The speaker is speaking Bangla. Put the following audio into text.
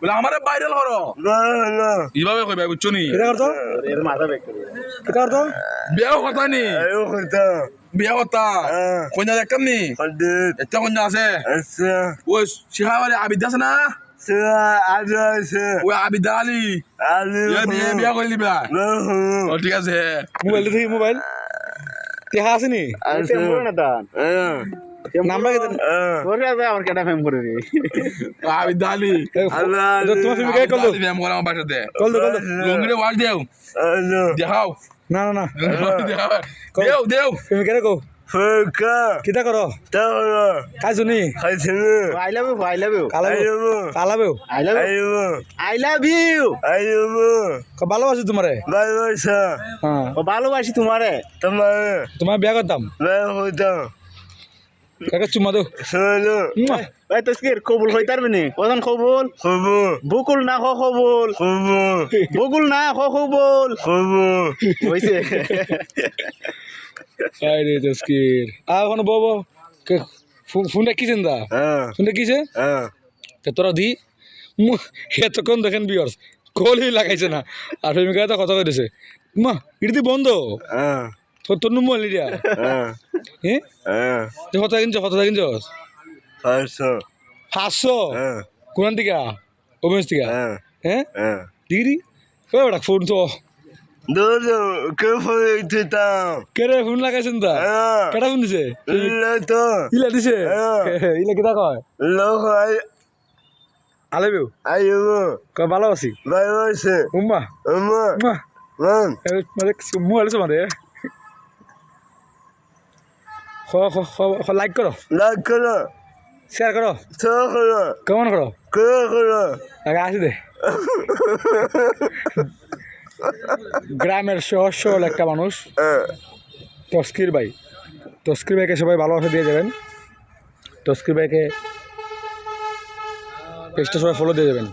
বলে আমারে ভাইরাল হরো এইভাবে কইবা বুঝছো নি এটা করতো এর মাথা বেক করে এটা করতো বিয়া কথা নি বিয়া কথা কন্যা দেখতাম নি একটা কন্যা আছে ওই শিহাবারে আবিদ আছে না ওই আবিদ আলী বিয়ে বিয়া করে দিবা ও ঠিক আছে মোবাইল দেখি মোবাইল দেখা আছে নি নাম্বার কেটে আমার কেটা ফেম করে রে আবিদ আলী তোমার ফিল্ম কে কল ফেম করে আমার বাসাতে কল লঙ্গিরে ওয়াজ দেও দেখাও না না না দেও দেও ফিল্ম কে কো কিটা করো খাই শুনি আই লাভ ইউ কালাবেও আই লাভ ইউ ভালোবাসি তোমারে হ্যাঁ ভালোবাসি তোমারে তোমার বিয়া করতাম কাকা চুমা দো ভাই তস্কির কবুল হই তারবে নি কোন কবুল বকুল না খ কবুল বকুল না খ কবুল হইছে আরে তস্কির এখন বাবা ফোনটা কিছেন দা ফোনটা কিছে তোরা দি এতক্ষণ দেখেন বিয়ার্স কলই লাগাইছে না আর প্রেমিকা তো কথা কইতেছে মা এটা বন্ধ তোর মোবাইল দিয়া হ্যাঁ কত কিনছস 500 কোন দিকা ওমেশ দিকা হ্যাঁ ডিগ্রি ওটা ফোন তো কে রে ফোন লাগাইছেন তা কেটা ফোন দিছে ইলা দিছে ইলা কিটা কয় আলেবেও কয় ভালোবাসি উম্মা মোবাইল আছে মানে লাইক করো শেয়ার করো কেমন করো আগে আসি দে গ্রামের সহজ সরল একটা মানুষ তস্কির ভাইকে সবাই ভালোবাসা দিয়ে যাবেন তস্কির ভাইকে পেজটা সবাই ফলো দিয়ে যাবেন।